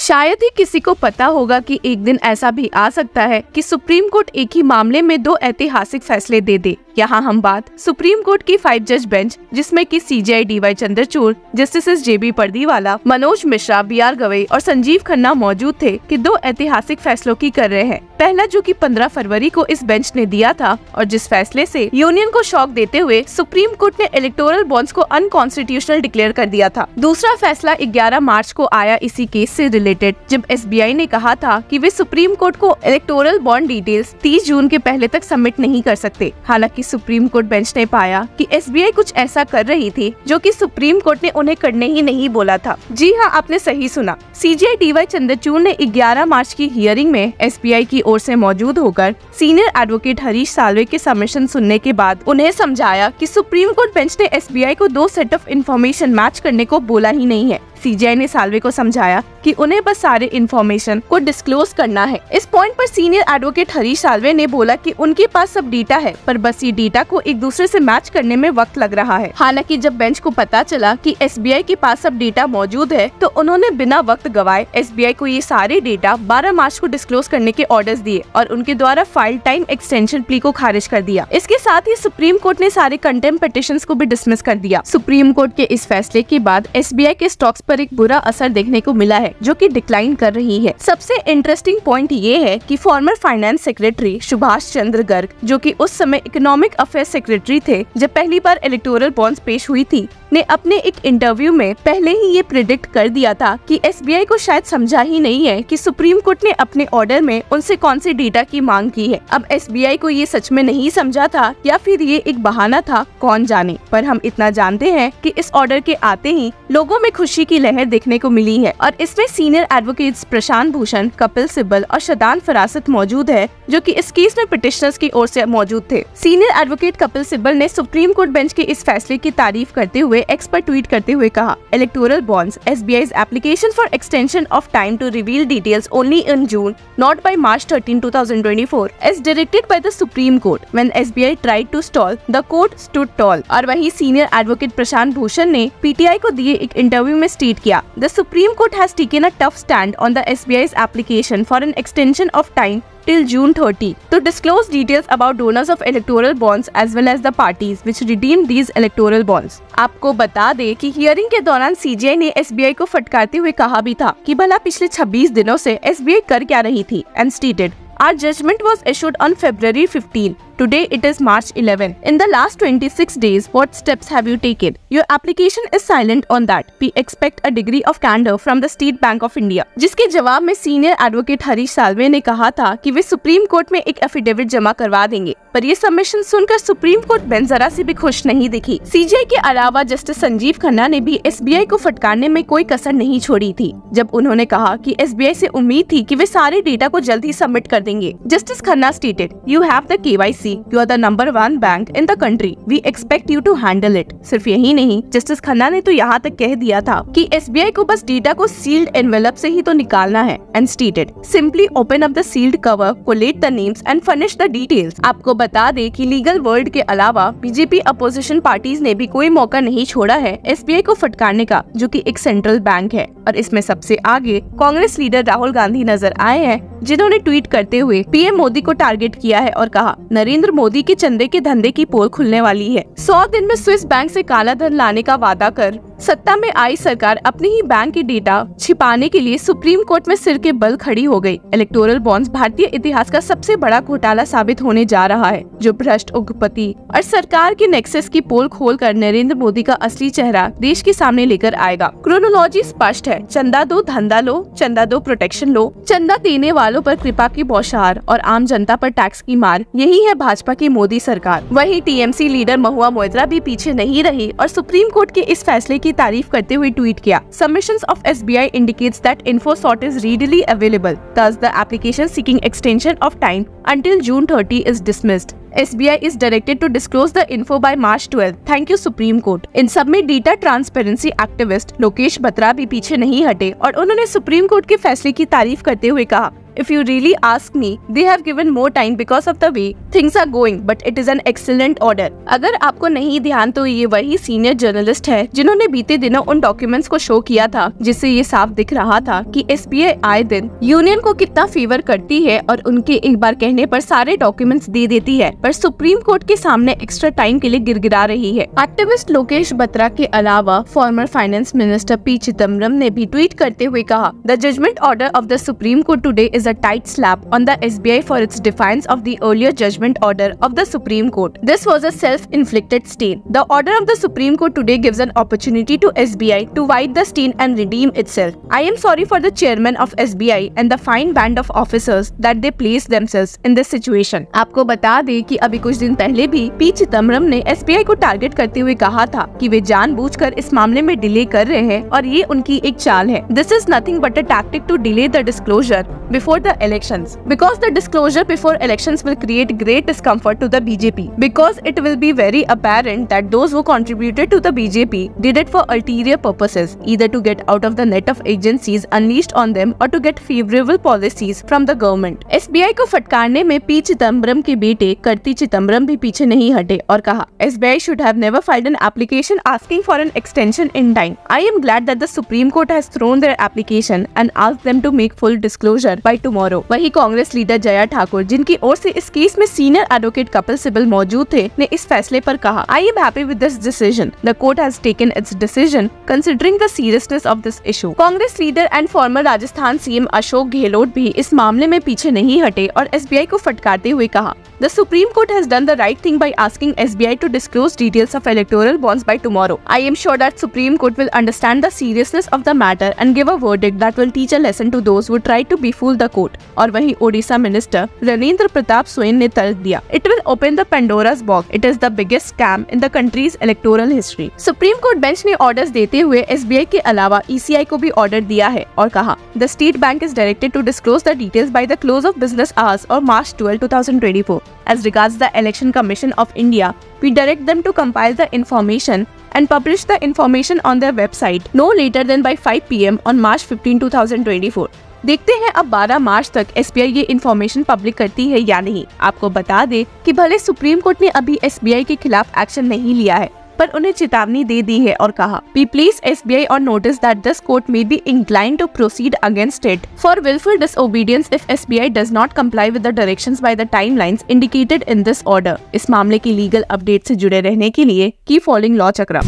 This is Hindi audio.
शायद ही किसी को पता होगा कि एक दिन ऐसा भी आ सकता है कि सुप्रीम कोर्ट एक ही मामले में दो ऐतिहासिक फैसले दे दे। यहाँ हम बात सुप्रीम कोर्ट की 5 जज बेंच जिसमें कि CJI DY Chandrachud, justice JB Pardiwala, Manoj Mishra, BR Gavai और संजीव खन्ना मौजूद थे कि दो ऐतिहासिक फैसलों की कर रहे हैं। पहला जो कि 15 फरवरी को इस बेंच ने दिया था और जिस फैसले से यूनियन को शॉक देते हुए सुप्रीम कोर्ट ने इलेक्टोरल बॉन्ड्स को अनकॉन्स्टिट्यूशनल डिक्लेयर कर दिया था। दूसरा फैसला 11 मार्च को आया इसी केस से रिलेटेड, जब SBI ने कहा था कि वे सुप्रीम कोर्ट को इलेक्टोरल बॉन्ड डिटेल्स 30 जून के पहले तक सबमिट नहीं कर सकते। हालांकि सुप्रीम कोर्ट बेंच ने पाया कि SBI कुछ ऐसा कर रही थी जो कि सुप्रीम कोर्ट ने उन्हें करने ही नहीं बोला था। जी हाँ, आपने सही सुना। CJI DY चंद्रचूड़ ने 11 मार्च की हियरिंग में SBI की ओर से मौजूद होकर सीनियर एडवोकेट हरीश साल्वे के सबमिशन सुनने के बाद उन्हें समझाया कि सुप्रीम कोर्ट बेंच ने SBI को 2 सेट ऑफ इन्फॉर्मेशन मैच करने को बोला ही नहीं है। CJI ने साल्वे को समझाया कि उन्हें बस सारे इन्फॉर्मेशन को डिस्क्लोज करना है। इस पॉइंट पर सीनियर एडवोकेट हरीश साल्वे ने बोला कि उनके पास सब डेटा है, पर बस ये डेटा को एक दूसरे से मैच करने में वक्त लग रहा है। हालांकि जब बेंच को पता चला कि SBI के पास सब डेटा मौजूद है तो उन्होंने बिना वक्त गवाए SBI को ये सारे डेटा 12 मार्च को डिस्क्लोज करने के ऑर्डर्स दिए और उनके द्वारा फाइल टाइम एक्सटेंशन प्ली को खारिज कर दिया। इसके साथ ही सुप्रीम कोर्ट ने सारे कंटेम्प्ट पिटिशंस को भी डिसमिस कर दिया। सुप्रीम कोर्ट के इस फैसले के बाद SBI के स्टॉक्स पर एक बुरा असर देखने को मिला है, जो कि डिक्लाइन कर रही है। सबसे इंटरेस्टिंग पॉइंट ये है कि former finance secretary Subhash Chandra Garg, जो कि उस समय इकोनॉमिक अफेयर्स सेक्रेटरी थे जब पहली बार इलेक्टोरल बॉन्ड्स पेश हुई थी, ने अपने एक इंटरव्यू में पहले ही ये प्रिडिक्ट कर दिया था कि SBI को शायद समझा ही नहीं है कि सुप्रीम कोर्ट ने अपने ऑर्डर में उनसे कौन से डेटा की मांग की है। अब SBI को ये सच में नहीं समझा था या फिर ये एक बहाना था, कौन जाने। पर हम इतना जानते हैं कि इस ऑर्डर के आते ही लोगों में खुशी की लहर देखने को मिली है और इसमें सीनियर एडवोकेट्स प्रशांत भूषण, कपिल सिब्बल और शदान फरासत मौजूद है, जो कि इस केस में पिटिशनर्स की ओर से मौजूद थे। सीनियर एडवोकेट कपिल सिब्बल ने सुप्रीम कोर्ट बेंच के इस फैसले की तारीफ करते हुए एक्स पर ट्वीट करते हुए कहा, electoral bonds SBI's application for extension of time to reveal details only in June, not by March 13, 2024, as directed by the Supreme Court. When SBI tried to stall, the court stood tall. और वहीं सीनियर एडवोकेट प्रशांत भूषण ने PTI को दिए एक इंटरव्यू में स्टेट किया, The Supreme Court has taken a tough stand on the SBI's application for an extension of time till June 30 to disclose details about donors of electoral bonds as well as the parties which redeemed these electoral bonds। आपको बता दे कि हियरिंग के दौरान CJI ने SBI को फटकारते हुए कहा भी था कि भला पिछले 26 दिनों से SBI कर क्या रही थी, and stated, Our judgment was issued on February 15. Today it is March 11. In the last 26 days, what steps have you taken? Your application is silent on that. We expect a degree of candor from the State Bank of India. जिसके जवाब में सीनियर एडवोकेट हरीश साल्वे ने कहा था कि वे सुप्रीम कोर्ट में एक एफिडेविट जमा करवा देंगे, पर ये सबमिशन सुनकर सुप्रीम कोर्ट बेंच जरा सी भी खुश नहीं दिखी। CJI के अलावा जस्टिस संजीव खन्ना ने भी SBI को फटकारने में कोई कसर नहीं छोड़ी थी, जब उन्होंने कहा कि SBI से उम्मीद थी कि वे सारे डेटा को जल्द ही सबमिट कर देंगे। Justice Khanna stated, You have the KYC. You are the number 1 bank in the country. We expect you to handle it. सिर्फ यही नहीं, जस्टिस खन्ना ने तो यहाँ तक कह दिया था कि SBI को बस डेटा को सील्ड एनवेलप से ही तो निकालना है, and stated, Simply open up the sealed cover, collate the names and furnish the details। आपको बता दे कि लीगल वर्ल्ड के अलावा BJP अपोजिशन पार्टीज ने भी कोई मौका नहीं छोड़ा है SBI को फटकारने का, जो कि एक सेंट्रल बैंक है। और इसमें सबसे आगे कांग्रेस लीडर राहुल गांधी नजर आए हैं, जिन्होंने ट्वीट करते हुए PM मोदी को टारगेट किया है और कहा, नरेंद्र मोदी के चंदे के धंधे की पोल खुलने वाली है। 100 दिन में स्विस बैंक से काला धन लाने का वादा कर सत्ता में आई सरकार अपने ही बैंक के डेटा छिपाने के लिए सुप्रीम कोर्ट में सिर के बल खड़ी हो गई। इलेक्टोरल बॉन्ड्स भारतीय इतिहास का सबसे बड़ा घोटाला साबित होने जा रहा है, जो भ्रष्ट उद्योगपति और सरकार के नेक्सस की पोल खोलकर नरेंद्र मोदी का असली चेहरा देश के सामने लेकर आएगा। क्रोनोलॉजी स्पष्ट है, चंदा दो धंधा लो, चंदा दो प्रोटेक्शन लो, चंदा देने वालों पर कृपा की बौछार और आम जनता पर टैक्स की मार, यही है भाजपा की मोदी सरकार। वहीं TMC लीडर महुआ मोइत्रा भी पीछे नहीं रही और सुप्रीम कोर्ट के इस फैसले की तारीफ करते हुए ट्वीट किया, Submissions of SBI indicates that info sought is readily available. Thus, the application seeking extension of time until June 30 is dismissed. SBI is directed to disclose the info by March 12. Thank you Supreme Court। इन सब में data transparency activist Lokesh Batra भी पीछे नहीं हटे और उन्होंने सुप्रीम कोर्ट के फैसले की तारीफ करते हुए कहा, if you really ask me, they have given more time because of the way things are going, but it is an excellent order. अगर आपको नहीं ध्यान तो ये वही सीनियर जर्नलिस्ट है जिन्होंने बीते दिनों उन डॉक्यूमेंट्स को शो किया था, जिससे ये साफ दिख रहा था कि SBI आए दिन यूनियन को कितना फेवर करती है और उनके एक बार कहने पर सारे डॉक्यूमेंट्स दे देती है, पर सुप्रीम कोर्ट के सामने एक्स्ट्रा टाइम के लिए गिड़गिड़ा रही है। एक्टिविस्ट लोकेश बत्रा के अलावा former finance minister P Chidambaram ने भी ट्वीट करते हुए कहा, the judgment order of the Supreme Court today is a tight slap on the SBI for its defence of the earlier judgment order of the Supreme Court. This was a self-inflicted stain. The order of the Supreme Court today gives an opportunity to SBI to wipe the stain and redeem itself. I am sorry for the chairman of SBI and the fine band of officers that they placed themselves in this situation. आपको बता दें कि अभी कुछ दिन पहले भी पी चिदम्बरम ने SBI को टारगेट करते हुए कहा था कि वे जानबूझकर इस मामले में डिले कर रहे हैं और ये उनकी एक चाल है। This is nothing but a tactic to delay the disclosure before the elections, because the disclosure before elections will create great discomfort to the BJP, because it will be very apparent that those who contributed to the BJP did it for ulterior purposes, either to get out of the net of agencies unleashed on them or to get favorable policies from the government. SBI को फटकारने में पी चिदम्बरम के बेटे कार्ति चिदम्बरम भी पीछे नहीं हटे और कहा, SBI should have never filed an application asking for an extension in time. I am glad that the Supreme Court has thrown their application and asked them to make full disclosure by tomorrow. वही कांग्रेस लीडर जया ठाकुर, जिनकी ओर से इस केस में सीनियर एडवोकेट कपिल सिब्बल मौजूद थे, ने इस फैसले पर कहा, I am happy with this decision. The court has taken its decision considering the seriousness of this issue. Congress leader and farmer Rajasthan CM Ashok Gehlot भी इस मामले में पीछे नहीं हटे और SBI को फटकारते हुए कहा, The Supreme Court has done the right thing by asking SBI to disclose details of electoral bonds by tomorrow. I am sure that Supreme Court will understand the seriousness of the matter and give a verdict that will teach a lesson to those who try to befool the court. और वहीं ओडिशा मिनिस्टर रणेंद्र प्रताप स्वयं ने तर्क दिया, It will open the Pandora's box. It is the biggest scam in the country's electoral history. Supreme court bench ने ऑर्डर्स देते हुए SBI के अलावा ECI को भी ऑर्डर दिया है और कहा, The State Bank is directed to disclose the details by the close of business hours or March 12, 2024. As regards the Election Commission of India, we direct them to compile the information and publish the information on their website no later than by 5 PM on March 15, 2024. देखते हैं अब 12 मार्च तक SBI ये इन्फॉर्मेशन पब्लिक करती है या नहीं। आपको बता दे कि भले सुप्रीम कोर्ट ने अभी SBI के खिलाफ एक्शन नहीं लिया है, पर उन्हें चेतावनी दे दी है और कहा, We place SBI on notice that this court may be inclined to proceed against it for willful disobedience if SBI does not comply with the directions by the timelines indicated in this order. इस मामले की लीगल अपडेट से जुड़े रहने के लिए कीप फॉलोइंग लॉ चक्र।